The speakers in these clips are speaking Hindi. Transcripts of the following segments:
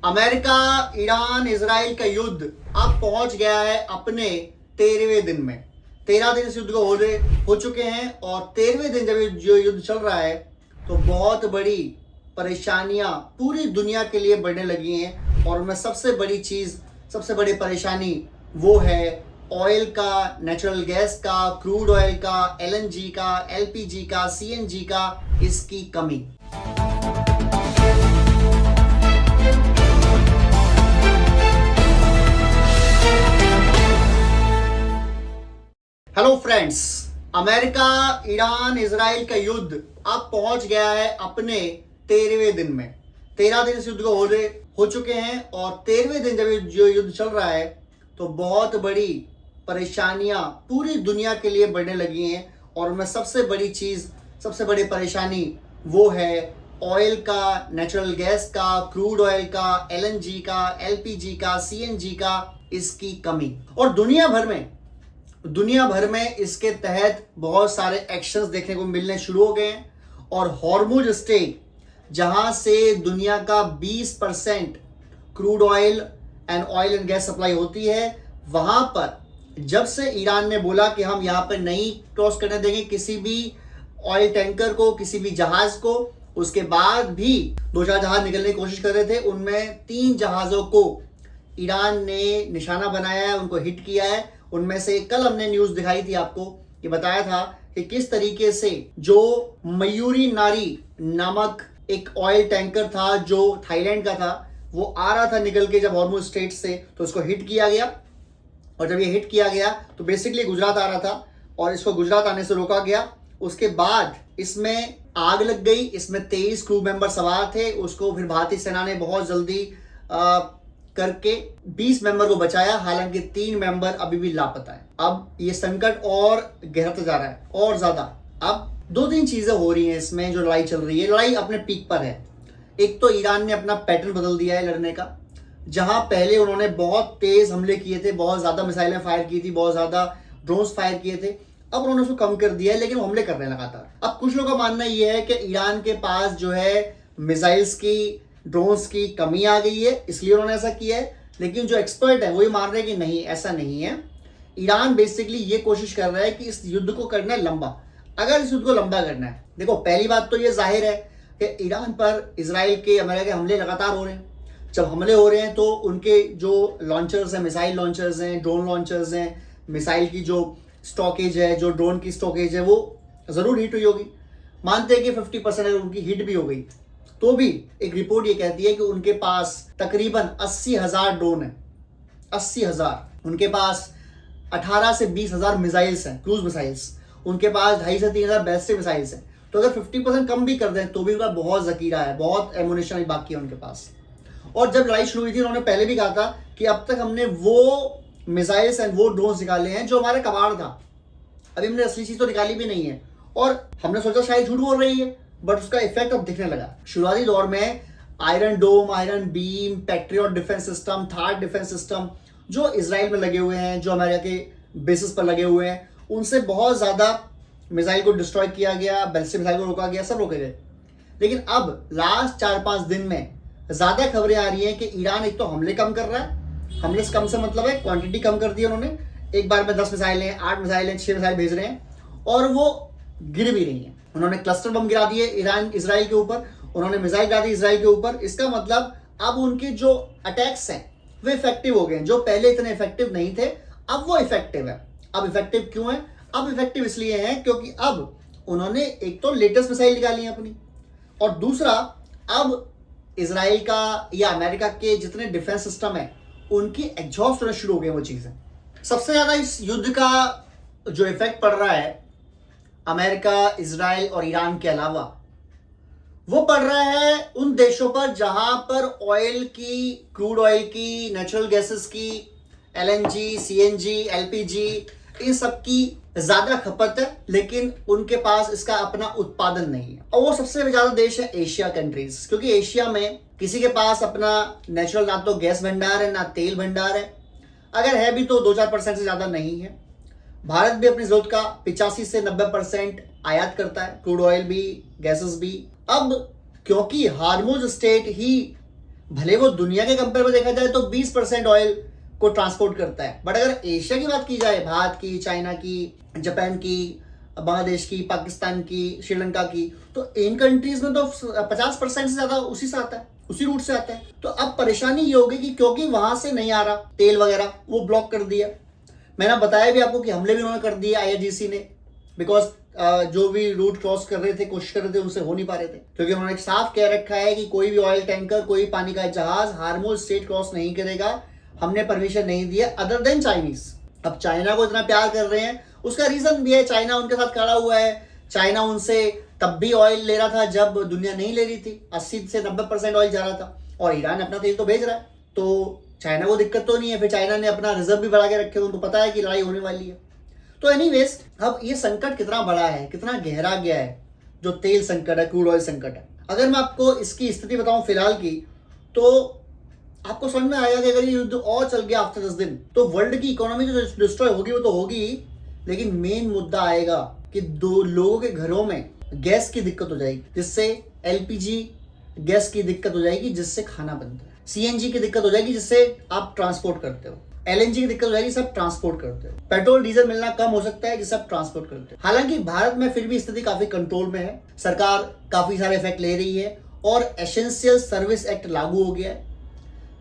अमेरिका, ईरान, इजराइल का युद्ध अब पहुंच गया है अपने 13वें दिन में। 13 दिन इस युद्ध को हो चुके हैं और 13वें दिन जब जो युद्ध चल रहा है तो बहुत बड़ी परेशानियां पूरी दुनिया के लिए बढ़ने लगी हैं और उनमें सबसे बड़ी चीज, सबसे बड़ी परेशानी वो है ऑयल का, नेचुरल गैस का, क्रूड ऑयल का, एलएनजी का, एलपीजी का, सीएनजी का, इसकी कमी। Hello friends, America, Iran, Israel का युद्ध अब पहुंच गया है अपने 13वें दिन में। 13 दिन इस युद्ध को हो चुके हैं और 13वें दिन जब जो युद्ध चल रहा है तो बहुत बड़ी परेशानियां पूरी दुनिया के लिए बढ़ने लगी हैं और उनमें सबसे बड़ी चीज, सबसे बड़ी परेशानी वो है ऑयल का, नेचुरल गैस का, क्रूड ऑयल का, एलएनजी का, एलपीजी का, सीएनजी का, इसकी कमी। और दुनिया भर में इसके तहत बहुत सारे एक्शंस देखने को मिलने शुरू हो गए हैं और हॉर्मुज स्ट्रेट, जहां से दुनिया का 20% crude oil and gas supply होती है, वहां पर जब से ईरान ने बोला कि हम यहां पर नहीं क्रॉस करने देंगे किसी भी ऑयल टैंकर को, किसी भी जहाज को, उसके बाद भी 2-4 जहाज निकलने की कोशिश कर रहे थे। उनमें 3 जहाजों को ईरान ने निशाना बनाया है, उनको हिट किया है। उनमें से कल हमने न्यूज दिखाई थी आपको, ये बताया था कि किस तरीके से जो मयूरी नारी नामक एक ऑयल टैंकर था जो थाईलैंड का था, वो आ रहा था निकल के जब हॉर्मुज स्ट्रेट से, तो उसको हिट किया गया। और जब ये हिट किया गया तो बेसिकली गुजरात आ रहा था और इसको गुजरात आने से रोका गया। उसके बाद इसमें आग लग गई, इसमें 23 क्रू मेंबर सवार थे। उसको फिर भारतीय सेना ने बहुत जल्दी करके 20 मेंबर को बचाया, हालांकि 3 मेंबर अभी भी लापता है। अब ये संकट और गहराता जा रहा है और ज्यादा। अब 2-3 चीजें हो रही हैं इसमें, जो लड़ाई चल रही है, लड़ाई अपने पीक पर है। एक तो ईरान ने अपना पैटर्न बदल दिया है लड़ने का, जहां पहले उन्होंने बहुत तेज हमले किए थे, बहुत ज्यादा मिसाइलें फायर की थी, बहुत ज्यादा ड्रोन्स फायर किए थे। अब उन्होंने उसको कम कर दिया है, लेकिन वो हमले कर रहे हैं लगातार। अब कुछ लोगों का मानना यह है कि ईरान के पास जो है मिसाइल्स की, ड्रोन्स की कमी आ गई है, इसलिए उन्होंने ऐसा किया है। लेकिन जो एक्सपर्ट है वो ये मान रहे हैं कि नहीं, ऐसा नहीं है। ईरान बेसिकली ये कोशिश कर रहा है कि इस युद्ध को करना है लंबा। अगर इस युद्ध को लंबा करना है, देखो पहली बात तो ये जाहिर है कि ईरान पर इजराइल के, अमेरिका के हमले लगातार हो रहे हैं। जब हमले हो रहे हैं तो उनके जो लॉन्चर्स हैं, मिसाइल लॉन्चर्स हैं, ड्रोन लॉन्चर्स हैं, मिसाइल की जो स्टॉकेज है, जो ड्रोन की स्टॉकेज है, वो जरूर हिट हुई होगी। मानते हैं कि 50% अगर उनकी हिट भी हो गई तो भी एक रिपोर्ट ये कहती है कि उनके पास तकरीबन 80,000 ड्रोन है। 80,000। उनके पास 18 से 20,000 मिसाइल्स हैं, क्रूज मिसाइल्स। उनके पास 2,500 से 3,000 बैलिस्टिक मिसाइल्स हैं। तो अगर 50% कम भी कर दें तो भी उनका बहुत जकीरा है, बहुत एमुनेशन बाकी है उनके पास। और जब लड़ाई शुरू हुई थी उन्होंने पहले भी कहा था कि अब तक हमने वो मिसाइल्स एंड वो ड्रोन निकाले हैं जो हमारे कबाड़ था, अभी हमने असली चीज तो निकाली भी नहीं है। और हमने सोचा शायद झूठ बोल रही है, बट उसका इफेक्ट अब दिखने लगा। शुरुआती दौर में Iron Dome, Iron Beam, Patriot defence system, THAAD defence system जो इजराइल में लगे हुए हैं, जो अमेरिका के बेसिस पर लगे हुए हैं, उनसे बहुत ज्यादा मिसाइल को डिस्ट्रॉय किया गया, बैलिस्टिक मिसाइल को रोका गया, सब रोके गए। लेकिन अब लास्ट 4-5 दिन में ज्यादा खबरें आ रही हैं कि ईरान एक तो हमले कम कर रहा है। हमले कम से मतलब है क्वांटिटी कम कर दी है उन्होंने। एक बार में 10 मिसाइलें, 8 मिसाइलें, 6 मिसाइल भेज रहे हैं और वो गिर भी रही हैं। उन्होंने क्लस्टर बम गिरा दिए इजराइल के ऊपर, उन्होंने मिसाइल गिरा दी इजराइल के ऊपर। इसका मतलब अब उनके जो अटैक्स हैं वो इफेक्टिव हो गए हैं, जो पहले इतने इफेक्टिव नहीं थे, अब वो इफेक्टिव है। अब इफेक्टिव क्यों है? अब इफेक्टिव इसलिए है क्योंकि अब उन्होंने एक तो लेटेस्ट मिसाइल निकाली है अपनी, और दूसरा अब इजराइल का या अमेरिका के जितने डिफेंस सिस्टम है उनकी एग्जॉस्ट होना शुरू हो गए वो चीजें। सबसे ज्यादा इस युद्ध का जो इफेक्ट पड़ रहा है अमेरिका, इजराइल और ईरान के अलावा, वो पड़ रहा है उन देशों पर जहां पर ऑयल की, क्रूड ऑयल की, नेचुरल गैसेस की, एलएनजी, सीएनजी, एलपीजी, इन सब की ज्यादा खपत है, लेकिन उनके पास इसका अपना उत्पादन नहीं है। और वो सबसे ज्यादा देश है एशिया कंट्रीज, क्योंकि एशिया में किसी के पास अपना नेचुरल ना तो गैस भंडार है ना तेल भंडार है, अगर है भी तो 2-4% से ज्यादा नहीं है। भारत भी अपनी जरूरत का 85 से 90% आयात करता है, क्रूड ऑयल भी, गैसेस भी। अब क्योंकि हार्मुज स्टेट ही भले वो दुनिया के कंपेयर में देखा जाए तो 20% ऑयल को ट्रांसपोर्ट करता है, बट अगर एशिया की बात की जाए, भारत की, चाइना की, जापान की, बांग्लादेश की, पाकिस्तान की, श्रीलंका की, तो इन कंट्रीज में तो 50% से ज्यादा उसी से आता है, उसी रूट से आता है। तो अब परेशानी ये होगी कि क्योंकि वहां से नहीं आ रहा तेल वगैरह, वो ब्लॉक कर दिया। मैंने बताया भी आपको कि हमले भी उन्होंने कर दिए IRGC ने, बिकॉज जो भी रूट क्रॉस कर रहे थे, कोशिश कर रहे थे, उनसे हो नहीं पा रहे थे, क्योंकि उन्होंने साफ कह रखा है कि कोई भी ऑयल टैंकर, कोई पानी का जहाज हार्मोज स्ट्रेट क्रॉस नहीं करेगा, हमने परमिशन नहीं दिया अदर देन चाइनीज। अब चाइना को इतना प्यार कर रहे हैं, उसका रीजन भी है, चाइना उनके साथ खड़ा हुआ है। चाइना उनसे तब भी ऑयल ले रहा था जब दुनिया नहीं ले रही थी, 80 से 90% ऑयल जा रहा था, और ईरान अपना तेल तो भेज रहा है, तो चाइना को दिक्कत तो नहीं है। फिर चाइना ने अपना रिजर्व भी बढ़ा के रखे, उनको पता है कि लड़ाई होने वाली है। तो एनीवेज, अब ये संकट कितना बड़ा है, कितना गहरा गया है, जो तेल संकट है, क्रूड ऑयल संकट है। अगर मैं आपको इसकी स्थिति बताऊं फिलहाल की, तो आपको समझ में आएगा कि अगर ये युद्ध और चल गया आफ्टर 10 दिन, तो वर्ल्ड की इकोनॉमी जो डिस्ट्रॉय होगी वो तो होगी, लेकिन मेन मुद्दा आएगा कि लोगों के घरों में गैस की दिक्कत हो जाएगी, जिससे LPG गैस की दिक्कत हो जाएगी, जिससे खाना बनता है। CNG की दिक्कत हो जाएगी, जिससे आप ट्रांसपोर्ट करते हो। LNG की दिक्कत हो जाएगी, सब ट्रांसपोर्ट करते हो। पेट्रोल डीजल मिलना कम हो सकता है, जिससे आप ट्रांसपोर्ट करते हो। हालांकि भारत में फिर भी स्थिति काफी कंट्रोल में है, सरकार काफी सारे इफेक्ट ले रही है, और एसेंशियल सर्विस एक्ट लागू हो गया है,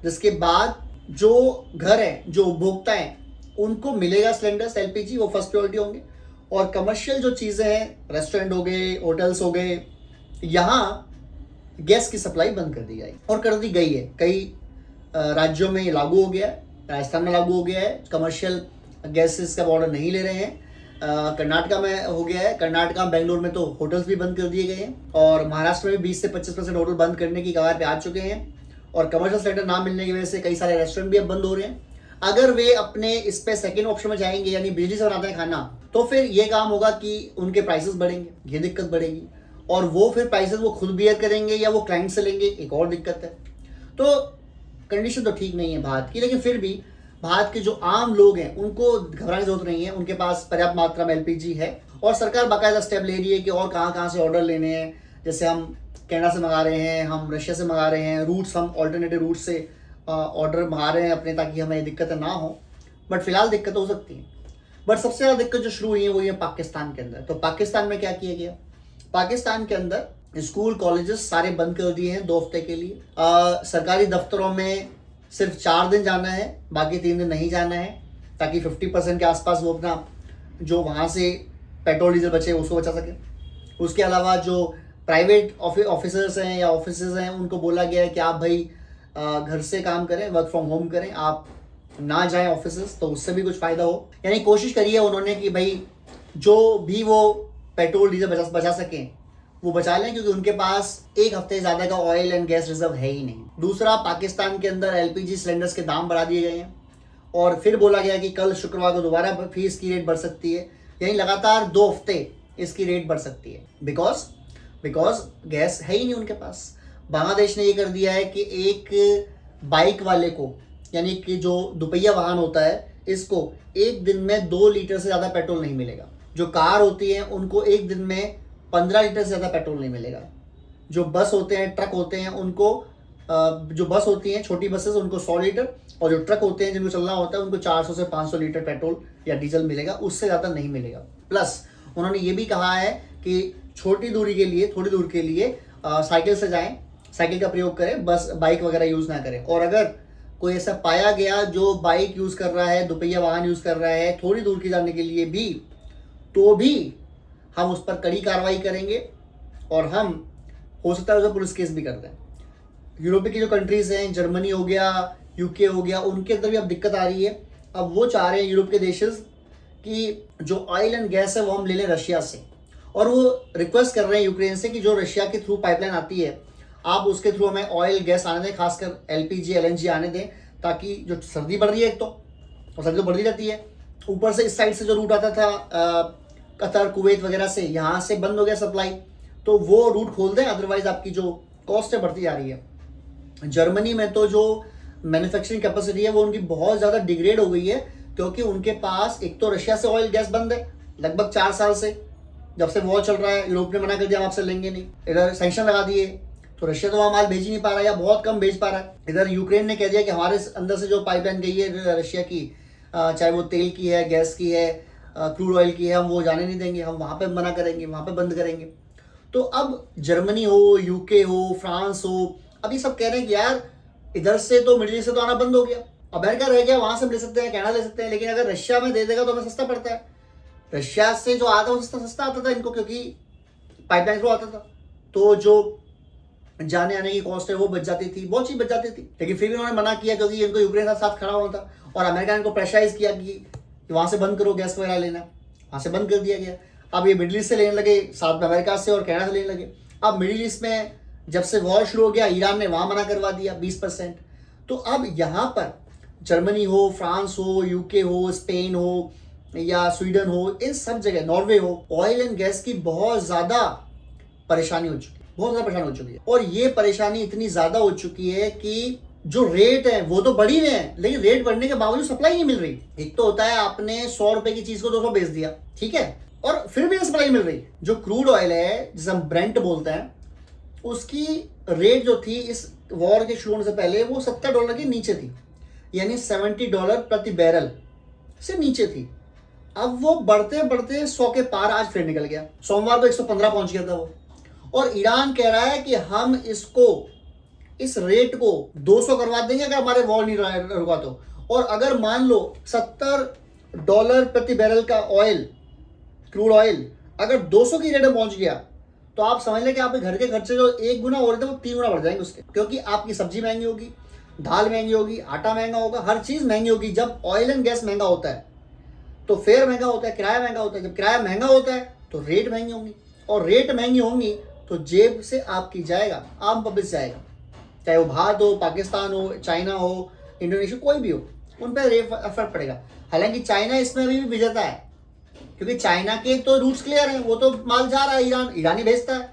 जिसके बाद जो घर है, जो उपभोक्ता है, उनको मिलेगा सिलेंडर्स LPG, वो फर्स्ट प्रायोरिटी होंगे। और कमर्शियल जो चीजें हैं, रेस्टोरेंट हो गए, होटल्स हो गए, यहाँ गैस की सप्लाई बंद कर दी गई, और कर दी गई है। कई राज्यों में ये लागू हो गया है, राजस्थान में लागू हो गया है, कमर्शियल गैसेस का ऑर्डर नहीं ले रहे हैं। कर्नाटका में हो गया है, कर्नाटका बेंगलोर में तो होटल्स भी बंद कर दिए गए हैं, और महाराष्ट्र में 20 से 25% होटल बंद करने की कगार पे आ चुके हैं, और कमर्शियल सिलेंडर ना मिलने की वजह से कई सारे रेस्टोरेंट भी अब बंद हो रहे हैं। अगर वे अपने इस पे सेकंड ऑप्शन में जाएंगे, यानी बिजली से बनाते हैं खाना, तो फिर ये काम होगा कि उनके प्राइसेस बढ़ेंगे, ये दिक्कत बढ़ेगी, और वो फिर प्राइसेस वो खुद बियर करेंगे या वो क्लाइंट से लेंगे, एक और दिक्कत है। तो कंडीशन तो ठीक नहीं है भारत की, लेकिन फिर भी भारत के जो आम लोग हैं उनको घबराने की जरूरत नहीं है, उनके पास पर्याप्त मात्रा में LPG है, और सरकार बाकायदा स्टेप ले रही है कि और कहाँ से ऑर्डर लेने हैं। जैसे हम कनाडा से मंगा रहे हैं, हम रशिया से मंगा रहे हैं, रूट्स हम ऑल्टरनेटिव रूट से ऑर्डर मंगा रहे हैं अपने, ताकि हमें दिक्कतें ना हो। बट फिलहाल दिक्कत हो सकती है। बट सबसे ज़्यादा दिक्कत जो शुरू हुई है वो ये पाकिस्तान के अंदर। तो पाकिस्तान में क्या किया गया, पाकिस्तान के अंदर स्कूल कॉलेजेस सारे बंद कर दिए हैं 2 हफ्ते के लिए। सरकारी दफ्तरों में सिर्फ 4 दिन जाना है, बाकी 3 दिन नहीं जाना है, ताकि 50% के आसपास वो अपना जो वहाँ से पेट्रोल डीजल बचे उसको बचा सके। उसके अलावा जो प्राइवेट ऑफिसर्स हैं या ऑफिसेज हैं, उनको बोला गया है कि आप भाई घर से काम करें, वर्क फ्रॉम होम करें, आप ना जाएं ऑफिसेज, तो उससे भी कुछ फ़ायदा हो। यानी कोशिश करी है उन्होंने कि भाई जो भी वो पेट्रोल डीजल बचा सकें वो बचा लें, क्योंकि उनके पास 1 हफ्ते ज़्यादा का ऑयल एंड गैस रिजर्व है ही नहीं। दूसरा, पाकिस्तान के अंदर LPG सिलेंडर्स के दाम बढ़ा दिए गए हैं, और फिर बोला गया कि कल शुक्रवार को दोबारा फिर इसकी रेट बढ़ सकती है, यानी लगातार 2 हफ्ते इसकी रेट बढ़ सकती है, बिकॉज गैस है ही नहीं उनके पास। बांग्लादेश ने ये कर दिया है कि एक बाइक वाले को, यानी कि जो दुपहिया वाहन होता है, इसको एक दिन में 2 लीटर से ज़्यादा पेट्रोल नहीं मिलेगा। जो कार होती है उनको एक दिन में 15 लीटर से ज़्यादा पेट्रोल नहीं मिलेगा। जो बस होते हैं, ट्रक होते हैं, उनको जो बस होती हैं छोटी बसेस, उनको 100 लीटर, और जो ट्रक होते हैं जिनको चलना होता है उनको 400 से 500 लीटर पेट्रोल या डीजल मिलेगा, उससे ज़्यादा नहीं मिलेगा। प्लस उन्होंने ये भी कहा है कि छोटी दूरी के लिए, थोड़ी दूर के लिए साइकिल से जाएं, साइकिल का प्रयोग करें, बस बाइक वगैरह यूज़ ना करें। और अगर कोई ऐसा पाया गया जो बाइक यूज़ कर रहा है, दुपहिया वाहन यूज़ कर रहा है थोड़ी दूर की जाने के लिए भी, तो भी हम उस पर कड़ी कार्रवाई करेंगे, और हम हो सकता है उसे पुलिस केस भी कर दें। यूरोपीय की जो कंट्रीज़ हैं, जर्मनी हो गया, UK हो गया, उनके अंदर भी अब दिक्कत आ रही है। अब वो चाह रहे हैं यूरोप के देशेस कि जो ऑयल एंड गैस है वो हम ले लें रशिया से, और वो रिक्वेस्ट कर रहे हैं यूक्रेन से कि जो रशिया के थ्रू पाइपलाइन आती है, आप उसके थ्रू हमें ऑयल गैस आने दें, खासकर LPG LNG आने दें, ताकि जो सर्दी बढ़ रही है एक तो, और सर्दी तो बढ़ती रहती है, ऊपर से इस साइड से जो रूट आता था कतर, कुवैत वगैरह से, यहाँ से बंद हो गया सप्लाई, तो वो रूट खोल दें, अदरवाइज आपकी जो कॉस्ट है बढ़ती जा रही है। जर्मनी में तो जो मैन्युफैक्चरिंग कैपेसिटी है वो उनकी बहुत ज़्यादा डिग्रेड हो गई है, क्योंकि उनके पास एक तो रशिया से ऑयल गैस बंद है लगभग 4 साल से, जब से वॉर चल रहा है। यूरोप ने मना कर दिया हम आपसे लेंगे नहीं, इधर सैंक्शन लगा दिए, तो रशिया तो वहाँ माल भेज ही नहीं पा रहा है या बहुत कम भेज पा रहा है। इधर यूक्रेन ने कह दिया कि हमारे अंदर से जो पाइपलाइन गई है रशिया की, चाहे वो तेल की है, गैस की है, क्रूड ऑयल की है, हम वो जाने नहीं देंगे, हम वहाँ पे मना करेंगे, वहाँ पे बंद करेंगे। तो अब जर्मनी हो, यूके हो, फ्रांस हो, अब ये सब कह रहे हैं कि यार इधर से तो मिडिल ईस्ट से तो आना बंद हो गया, अमेरिका रह गया, वहां से ले सकते हैं, कनाडा ले सकते हैं, लेकिन अगर रशिया में दे देगा तो हमें सस्ता पड़ता है। रशिया से जो आता है वो सस्ता आता था इनको, क्योंकि पाइपलाइन थ्रू आता था, तो जो जाने आने की कॉस्ट है वो बच जाती थी, बहुत चीज बच जाती थी। लेकिन फिर भी उन्होंने मना किया क्योंकि इनको यूक्रेन के साथ खड़ा होना था, और अमेरिका ने इनको प्रेशराइज किया कि वहां से बंद करो गैस वगैरह लेना, वहां से बंद कर दिया गया। अब ये मिडिल ईस्ट से लेने लगे, साथ में अमेरिका से और कनाडा से लेने लगे। अब मिडिल ईस्ट में जब से वॉर शुरू हो गया, ईरान ने वहां मना करवा दिया 20%। तो अब यहाँ पर जर्मनी हो, फ्रांस हो, यूके हो, स्पेन हो या स्वीडन हो, इन सब जगह, नॉर्वे हो, ऑयल एंड गैस की बहुत ज्यादा परेशानी हो चुकी है, बहुत ज्यादा परेशानी हो चुकी है। और ये परेशानी इतनी ज्यादा हो चुकी है कि जो रेट है वो तो बढ़ ही रहे हैं, लेकिन रेट बढ़ने के बावजूद सप्लाई नहीं मिल रही। एक तो होता है आपने 100 रुपए की चीज को 200 बेच दिया, ठीक है, और फिर भी सप्लाई मिल रही। जो क्रूड ऑयल है जिसे हम ब्रेंट बोलते हैं, उसकी रेट जो थी इस वॉर के शुरू होने से पहले वो $70 के नीचे थी, यानी $70 प्रति बैरल से नीचे थी। अब वो बढ़ते बढ़ते 100 के पार आज फिर निकल गया, सोमवार को 115 पहुंच गया था वो। और ईरान कह रहा है कि हम इसको, इस रेट को 200 करवा देंगे अगर हमारे वॉर नहीं रुका तो। और अगर मान लो $70 प्रति बैरल का ऑयल, क्रूड ऑयल अगर 200 की रेट में पहुंच गया, तो आप समझ लें कि आपके घर के खर्चे जो 1 गुना हो रहे थे वो 3 गुना बढ़ जाएंगे उसके, क्योंकि आपकी सब्जी महंगी होगी, दाल महंगी होगी, आटा महंगा होगा, हर चीज महंगी होगी। जब ऑयल एंड गैस महंगा होता है तो फेयर महंगा होता है, किराया महंगा होता है। जब किराया महंगा होता है तो रेट महंगी होंगी, और रेट महंगी होंगी तो जेब से आपकी जाएगा, आम पब्लिक से जाएगा, चाहे वो भारत हो, पाकिस्तान हो, चाइना हो, इंडोनेशिया, कोई भी हो, उन पर रेट फर्क पड़ेगा। हालांकि चाइना इसमें अभी भी विजेता है, क्योंकि चाइना के तो रूट्स क्लियर हैं, वो तो माल जा रहा है, ईरान ही भेजता है,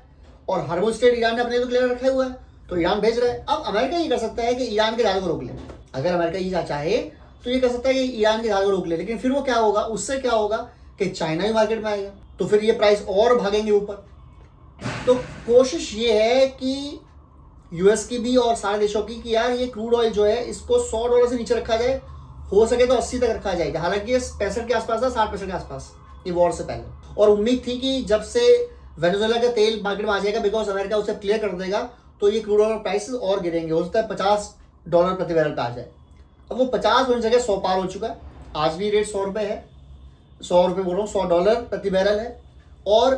और हर स्टेट ईरान ने अपने तो क्लियर रखा हुआ है, तो ईरान भेज रहा है। अब अमेरिका ये कर सकता है कि ईरान के जहाज को रोक ले, अगर अमेरिका ये चाहे तो ये कर सकता है कि ईरान के जहाज को रोक ले, लेकिन फिर वो क्या होगा, उससे क्या होगा कि चाइना भी मार्केट में आएगा, तो फिर ये प्राइस और भागेंगे ऊपर। तो कोशिश ये है कि यूएस की भी और सारे देशों की कि यार ये क्रूड ऑयल जो है इसको $100 से नीचे रखा जाए, हो सके तो 80 तक रखा जाए। हालांकि ये 65 के आसपास था, 60% के आसपास ये वॉर से पहले, और उम्मीद थी कि जब से वेनेजुएला का तेल मार्केट में आ जाएगा, बिकॉज अमेरिका उसे क्लियर कर देगा, तो ये क्रूड ऑयल प्राइसेस और गिरेंगे, हो सकता है $50 प्रति बैरल पे आ जाए। अब वो 50 होने जगह 100 पार हो चुका है, आज भी रेट 100 रुपये है, 100 रुपये बोल रहा हूँ, $100 प्रति बैरल है, और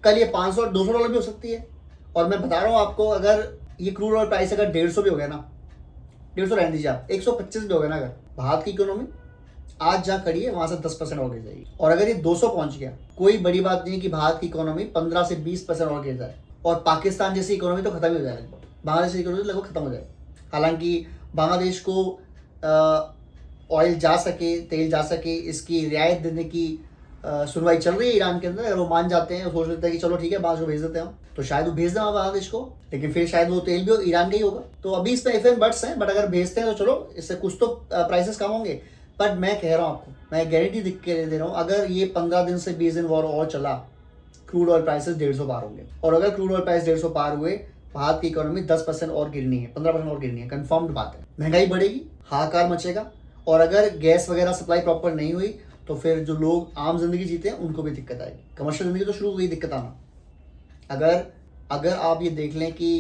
कल ये 500 और $200 भी हो सकती है। और मैं बता रहा हूँ आपको, अगर ये क्रूड ऑयल प्राइस अगर 150 भी हो गया ना, 150 रहने दीजिए आप, 125 भी हो गया ना, अगर भारत की इकोनॉमी आज जहाँ खड़ी है वहां से 10% और गिर जाएगी। और अगर ये 200 पहुंच गया, कोई बड़ी बात नहीं कि भारत की इकोनॉमी 15 से 20% और गिर जाए, और पाकिस्तान जैसी इकोनॉमी तो खत्म ही हो जाए, लगभग बांग्लादेश की इकोनॉमी लगभग खत्म हो जाए। हालांकि बांग्लादेश को ऑयल जा सके, तेल जा सके, इसकी रियायत देने की सुनवाई चल रही है ईरान के अंदर। अगर वो मान जाते हैं, सोच लेते हैं कि चलो ठीक है बांग्लादेश को भेज देते हैं हम, तो शायद वो भेज दें बांग्लादेश को, लेकिन फिर शायद वो तेल भी ईरान का ही होगा। तो अभी इस पर इफ एंड बट्स हैं, बट अगर भेजते हैं तो चलो इससे कुछ तो प्राइसेस कम होंगे। बट मैं कह रहा हूँ आपको, मैं गारंटी दिख के दे रहा हूँ, अगर ये 15 दिन से 20 दिन वॉर और चला, क्रूड ऑयल प्राइसेस 150 पार होंगे। और अगर क्रूड ऑयल प्राइस 150 पार हुए, भारत की इकोनॉमी 10% और गिरनी है, 15% और गिरनी है, कंफर्म्ड बात है। महंगाई बढ़ेगी, हाहाकार मचेगा, और अगर गैस वगैरह सप्लाई प्रॉपर नहीं हुई तो फिर जो लोग आम जिंदगी जीते हैं उनको भी दिक्कत आएगी। कमर्शियल जिंदगी तो शुरू हो गई दिक्कत आना। अगर आप ये देख लें कि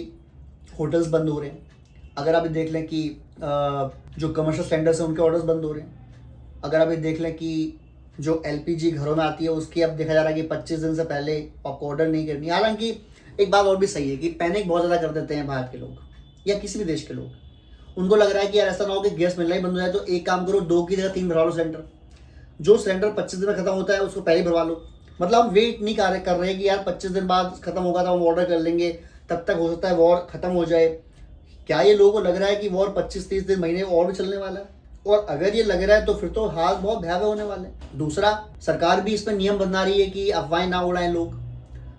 होटल्स बंद हो रहे हैं, अगर आप ये देख लें कि जो कमर्शियल स्टैंडर्ड्स हैं उनके ऑर्डर्स बंद हो रहे हैं, अगर आप ये देख लें कि जो LPG घरों में आती है उसकी अब देखा जा रहा है कि 25 दिन से पहले आपको ऑर्डर नहीं करनी। हालांकि एक बात और भी सही है कि पैनिक बहुत ज़्यादा कर देते हैं भारत के लोग या किसी भी देश के लोग। उनको लग रहा है कि यार ऐसा ना हो कि गैस मिलना ही बंद हो जाए, तो एक काम करो, 2 की जगह 3 भरवा लो सिलेंडर। जो सिलेंडर 25 दिन में खत्म होता है उसको पहले भरवा लो। मतलब हम वेट नहीं कर रहे कि यार 25 दिन बाद खत्म होगा तो हम ऑर्डर कर लेंगे, तब तक हो सकता है वॉर खत्म हो जाए। क्या ये लोगों को लग रहा है कि वॉर 25-30 दिन, महीने और भी चलने वाला है? और अगर ये लग रहा है तो फिर तो हाल बहुत भयावह होने वाले हैं। दूसरा, सरकार भी इसमें नियम बना रही है कि अफवाहें ना उड़ाएं लोग।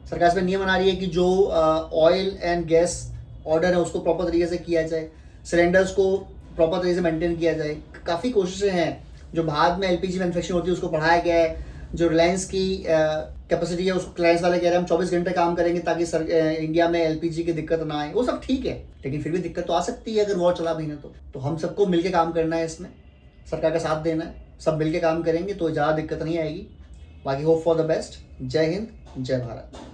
सरकार इसमें नियम बना रही है कि जो ऑयल एंड गैस ऑर्डर है उसको प्रॉपर तरीके से किया जाए, सिलेंडर्स को प्रॉपर तरीके से मेंटेन किया जाए। काफ़ी कोशिशें हैं। जो भारत में LPG मैन्युफैक्चरिंग होती है उसको बढ़ाया गया है। जो रिलायंस की कैपेसिटी है, उसको क्लाइंट्स वाले कह रहे हैं हम 24 घंटे काम करेंगे ताकि इंडिया में एलपीजी की दिक्कत ना आए, वो सब ठीक है, लेकिन फिर भी दिक्कत तो आ सकती है अगर वॉर चला भी ना तो हम सबको मिलके काम करना है, इसमें सरकार का साथ देना है, सब मिलके काम करेंगे तो ज़्यादा दिक्कत नहीं आएगी। बाकी होप फॉर द बेस्ट। जय हिंद, जय भारत।